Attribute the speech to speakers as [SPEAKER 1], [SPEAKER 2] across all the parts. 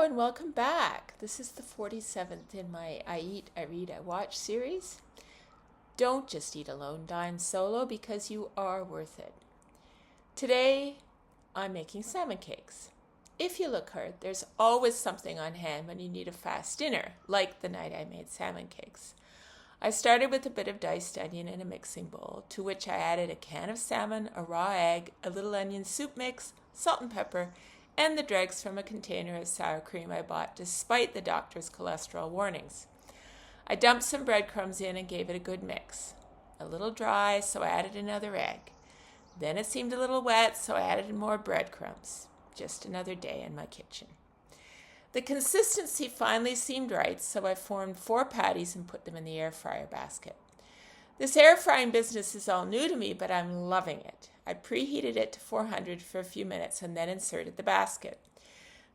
[SPEAKER 1] and welcome back. This is the 47th in my I Eat, I Read, I Watch series. Don't just eat alone, dine solo, because you are worth it. Today, I'm making salmon cakes. If you look hard, there's always something on hand when you need a fast dinner, like the night I made salmon cakes. I started with a bit of diced onion in a mixing bowl, to which I added a can of salmon, a raw egg, a little onion soup mix, salt and pepper, and the dregs from a container of sour cream I bought despite the doctor's cholesterol warnings. I dumped some breadcrumbs in and gave it a good mix. A little dry, so I added another egg. Then it seemed a little wet, so I added more breadcrumbs. Just another day in my kitchen. The consistency finally seemed right, so I formed 4 patties and put them in the air fryer basket. This air frying business is all new to me, but I'm loving it. I preheated it to 400 for a few minutes and then inserted the basket.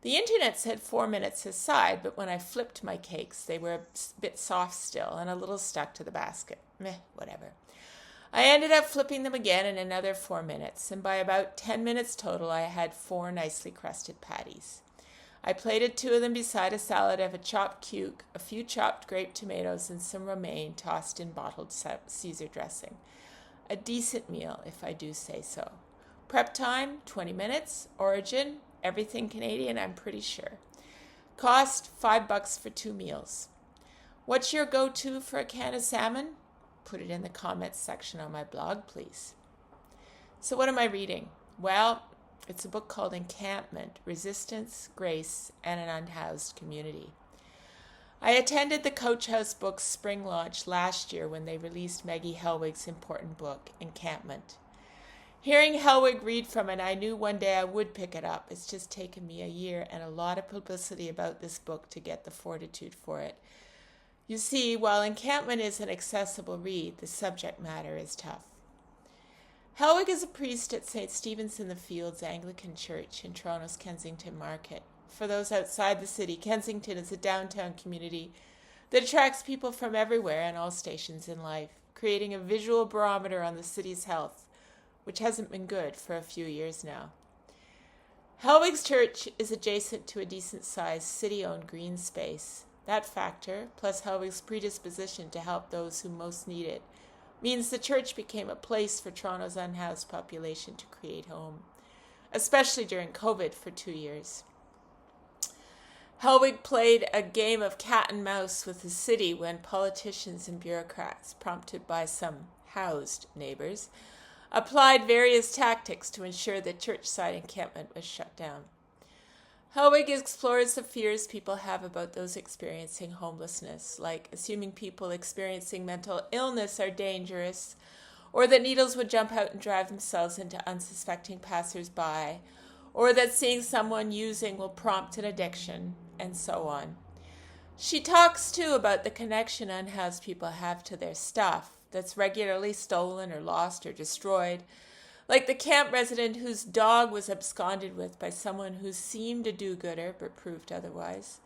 [SPEAKER 1] The internet said 4 minutes aside, but when I flipped my cakes, they were a bit soft still and a little stuck to the basket. Whatever. I ended up flipping them again in another 4 minutes, and by about 10 minutes total, I had 4 nicely crusted patties. I plated 2 of them beside a salad of a chopped cuke, a few chopped grape tomatoes, and some romaine tossed in bottled Caesar dressing. A decent meal, if I do say so. Prep time, 20 minutes. Origin, everything Canadian, I'm pretty sure. Cost, $5 for 2 meals. What's your go-to for a can of salmon? Put it in the comments section on my blog, please. So what am I reading? Well, it's a book called Encampment, Resistance, Grace, and an Unhoused Community. I attended the Coach House Books spring launch last year when they released Maggie Helwig's important book, Encampment. Hearing Helwig read from it, I knew one day I would pick it up. It's just taken me a year and a lot of publicity about this book to get the fortitude for it. You see, while Encampment is an accessible read, the subject matter is tough. Helwig is a priest at St. Stephen's-in-the-Fields Anglican Church in Toronto's Kensington Market. For those outside the city, Kensington is a downtown community that attracts people from everywhere and all stations in life, creating a visual barometer on the city's health, which hasn't been good for a few years now. Helwig's church is adjacent to a decent-sized city-owned green space. That factor, plus Helwig's predisposition to help those who most need it, means the church became a place for Toronto's unhoused population to create home, especially during COVID for 2 years. Helwig played a game of cat and mouse with the city when politicians and bureaucrats, prompted by some housed neighbors, applied various tactics to ensure that church-side encampment was shut down. Helwig explores the fears people have about those experiencing homelessness, like assuming people experiencing mental illness are dangerous, or that needles would jump out and drive themselves into unsuspecting passers-by, or that seeing someone using will prompt an addiction, and so on. She talks, too, about the connection unhoused people have to their stuff that's regularly stolen or lost or destroyed, like the camp resident whose dog was absconded with by someone who seemed a do-gooder but proved otherwise,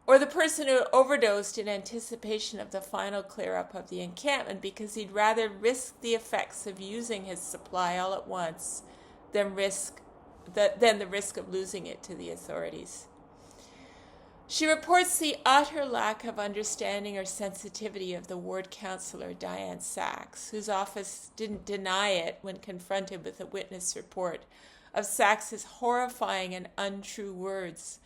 [SPEAKER 1] or the person who overdosed in anticipation of the final clear-up of the encampment because he'd rather risk the effects of using his supply all at once than the risk of losing it to the authorities. She reports the utter lack of understanding or sensitivity of the ward councillor Diane Sachs, whose office didn't deny it when confronted with a witness report of Sachs's horrifying and untrue words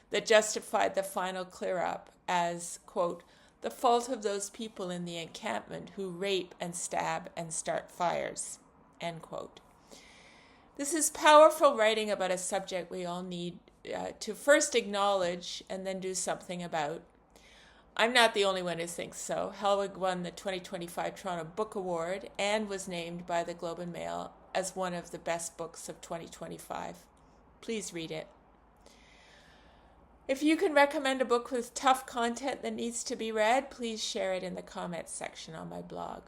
[SPEAKER 1] that justified the final clear-up as, quote, the fault of those people in the encampment who rape and stab and start fires, end quote. This is powerful writing about a subject we all need to first acknowledge and then do something about. I'm not the only one who thinks so. Helwig won the 2025 Toronto Book Award and was named by the Globe and Mail as one of the best books of 2025. Please read it. If you can recommend a book with tough content that needs to be read, please share it in the comments section on my blog.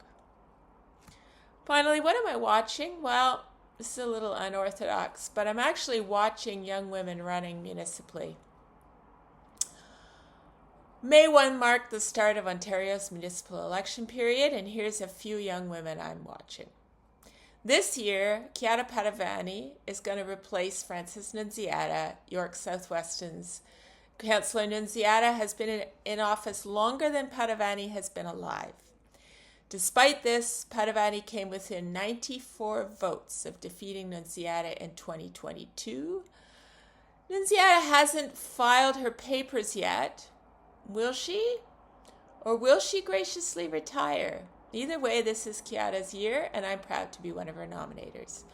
[SPEAKER 1] Finally, what am I watching? Well, this is a little unorthodox, but I'm actually watching young women running municipally. May 1 marked the start of Ontario's municipal election period, and here's a few young women I'm watching. This year, Chiara Padovani is going to replace Frances Nunziata, York Southwestern's Councillor Nunziata has been in office longer than Padavani has been alive. Despite this, Padavani came within 94 votes of defeating Nunziata in 2022. Nunziata hasn't filed her papers yet. Will she? Or will she graciously retire? Either way, this is Kiata's year, and I'm proud to be one of her nominators.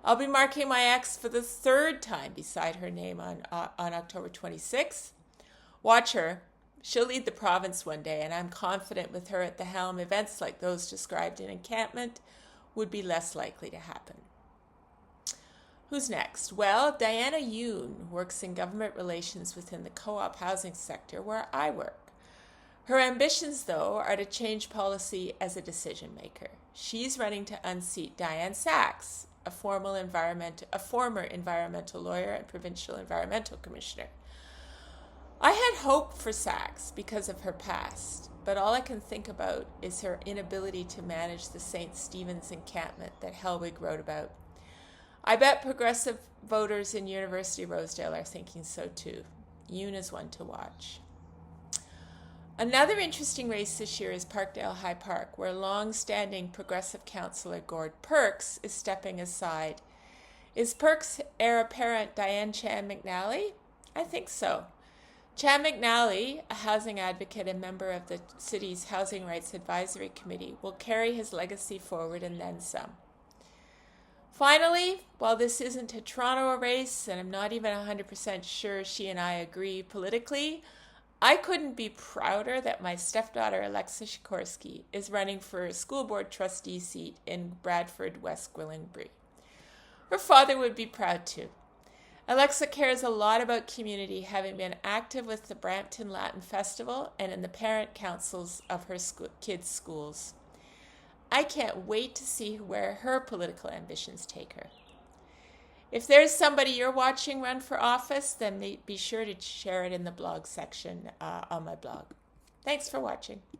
[SPEAKER 1] I'll be marking my X for the third time beside her name on October 26th. Watch her. She'll lead the province one day, and I'm confident with her at the helm, events like those described in Encampment would be less likely to happen. Who's next? Well, Diana Yoon works in government relations within the co-op housing sector where I work. Her ambitions, though, are to change policy as a decision maker. She's running to unseat Diane Sachs, a former environmental lawyer and provincial environmental commissioner. I had hope for Sachs because of her past, but all I can think about is her inability to manage the St. Stephen's encampment that Helwig wrote about. I bet progressive voters in University Rosedale are thinking so too. Yoon is one to watch. Another interesting race this year is Parkdale High Park, where long-standing progressive councillor Gord Perks is stepping aside. Is Perks' heir apparent Diane Chan McNally? I think so. Chan McNally, a housing advocate and member of the city's Housing Rights Advisory Committee, will carry his legacy forward and then some. Finally, while this isn't a Toronto race, and I'm not even 100% sure she and I agree politically, I couldn't be prouder that my stepdaughter Alexa Sikorsky is running for a school board trustee seat in Bradford, West Gwillimbury. Her father would be proud too. Alexa cares a lot about community, having been active with the Brampton Latin Festival and in the parent councils of her kids' schools. I can't wait to see where her political ambitions take her. If there's somebody you're watching run for office, then be sure to share it in the blog section on my blog. Thanks for watching.